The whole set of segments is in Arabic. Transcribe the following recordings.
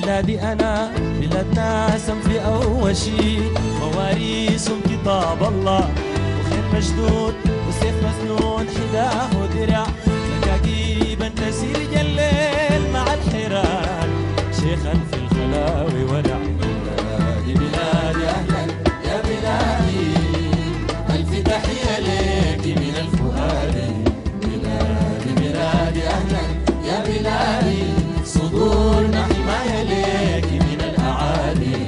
بلادي أنا بلاد ناسم في أول شي، مواريثهم كتاب الله وخيل مشدود وسيف مسنون حداه ودرع، مكاكيبا تسير الليل مع الحيران، شيخا في الخلاوي ورع. بلادي بلادي أهلا يا بلادي، ألف تحية ليك من الفؤاد. بلادي بلادي أهلا يا بلادي، صدورنا حماية ليك من الأعادي.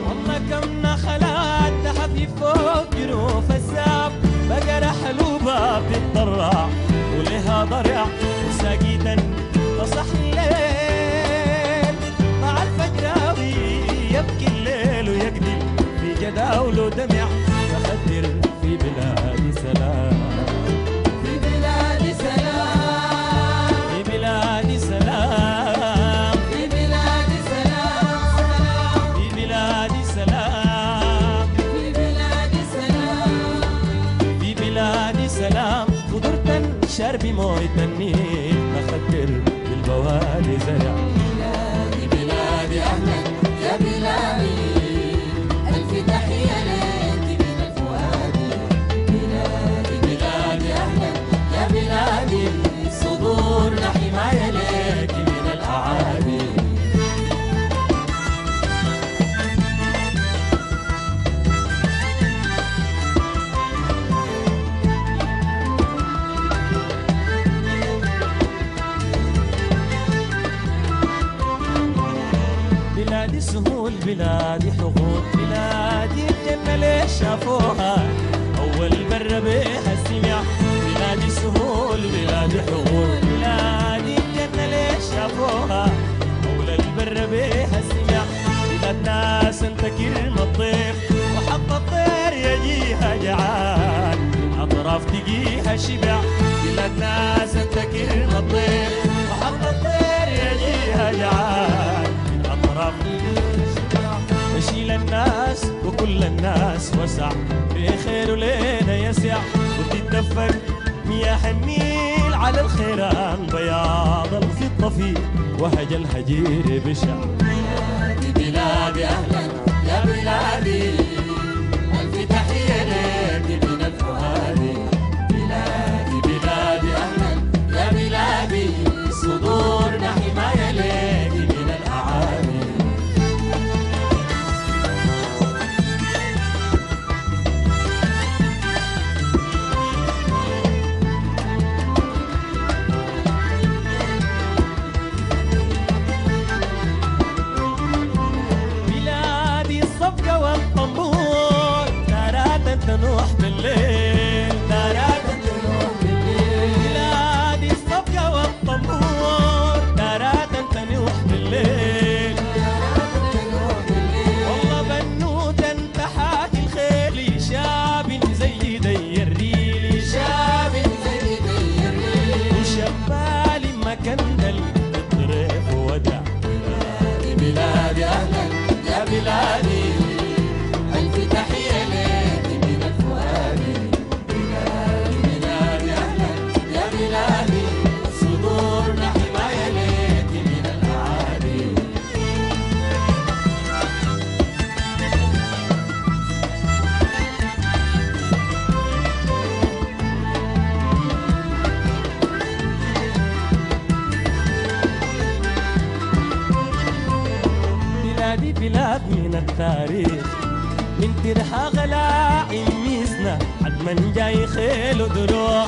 والله كم نخلات تحفي فوق جروف الساب، بقرة حلوبة بتضرع ولها ضرع وساقيدا تصح الليل مع الفجراوي، يبكي الليل ويقدم في جداوله دمع، يخدر في بلاد سلام، في بلاد سلام، في بلاد سلام، في بلاد سلام، في بلاد سلام، في بلاد سلام، في بلاد سلام. خضرة شرب موية النيل، نخدر بالبوادي زرع. بلادي بلادي أهلا يا بلادي، ألف تحية ليك من الفؤاد. بلادي بلادي أهلا يا بلادي، صدورنا حماية ليك من الأعادي. بلادي سهول بلادي حقوق، بلادي الجنة ليش شافوها أول مرة بيها السمع. بلادي سهول بلادي حقوق، بلادي الجنة ليش شافوها أول مرة بيها السمع. بلاد ناس انت كرم الضيف وحط الطير يجيها جعان، من أطراف تجيها شبع. بلاد ناس انت كرم الضيف وحط الطير يجيها جعان، نشيل الناس وكل الناس وسع، بخير ولينا يسع، وتتدفق مياه النيل على الخيران، بياض الفضة في وهج الهجير بشع. بلادي بلادي أهلا يا بلادي، ألف تحية ليك من الفؤاد. بلادي بلادي أهلا يا بلادي، صدورنا حماية ليك من الأعادي. تنوح بالليل، دارات تنوح بالليل، بلادي الصفقة والطنبور، دارات تنوح بالليل، والله بنوت انت حاكي الخيل، شاب زي دي الريل، شاب زي دي الريل، وشبالي مكندل الطريف ودع. بلادي بلادي أهلا يا بلادي، ألف تحية ليك من الفؤاد. بلادي بلادي أهلا يا بلادي، صدورنا حماية ليك من الأعادي. بلادي بلاد من التاريخ، من ترحى غلاعي ميزنا، حتما جاي خيل ودروع.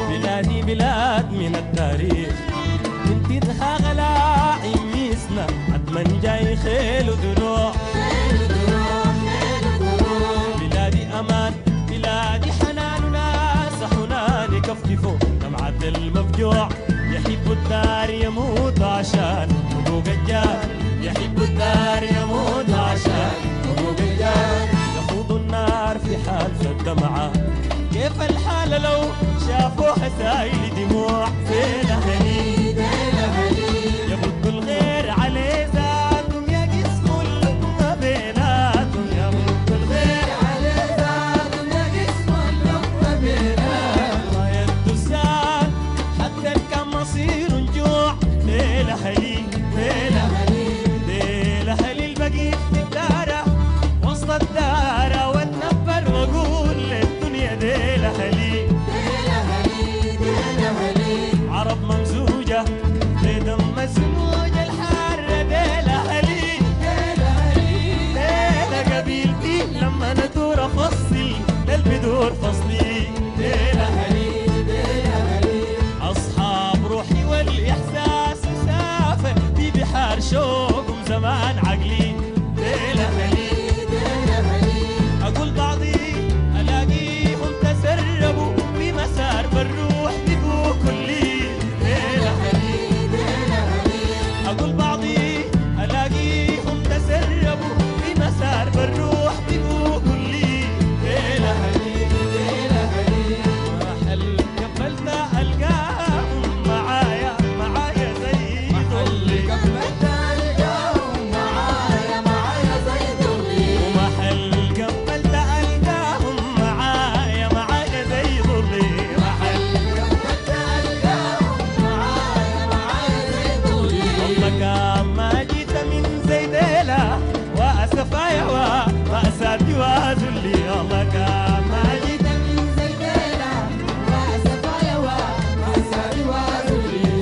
بلادي بلاد من التاريخ، من ترحى غلاعي ميزنا، حتما جاي خيل ودروع. بلادي أمان بلادي حنان، وناس حنان يكفكفوا دمعة المفجوع، يحب الدار يموت عشان حقوق الجار، يحب الدار يموت عشان حقوق الجار، يخوض النار في حال الدمعة. كيف الحال لو شافوا حسايل دموع؟ فين أهلي؟ فين أهلي؟ ديلة هلي عرب ممزوجة بدم مسموج الحر ديلة هلي ديلة قبيلتي لما ندور أفصل للبدور فصلي ديلة هلي أصحاب روحي والإحساس مسافر في بحار شوق وزمان عقلي ديلة هلي أقول بعضي ألاقيهم تسربوا في مسار بالروح بقوا كلي ديلة هلي أقول بعضي ألاقيهم تسربوا في مسار بالروح بقوا كلي ديلة هلي محل قبلت ألقاهم معايا زي ظلي ومحل قبلت ألقاهم معايا زي ظلي والله كان ما جيت من زي ديلة وأسفايا ومأساتي وذلي والله كان ما جيت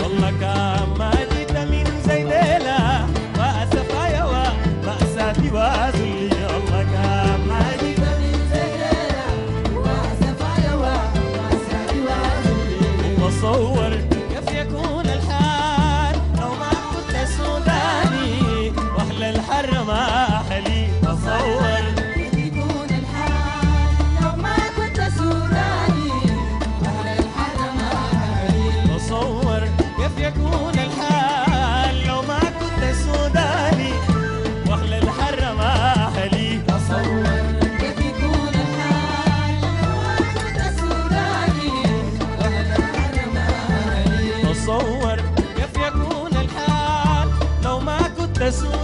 والله كان ما جيت من زي ديلة وأسفايا ومأساتي وذلي والله كان ما جيت وتصور كيف يكون الحال لو ما كنت سوداني واهل الحر ما اهلي تصور تصور كيف يكون الحال لو ما كنت سوداني واهل الحر ما اهلي تصور كيف يكون الحال لو ما كنت سوداني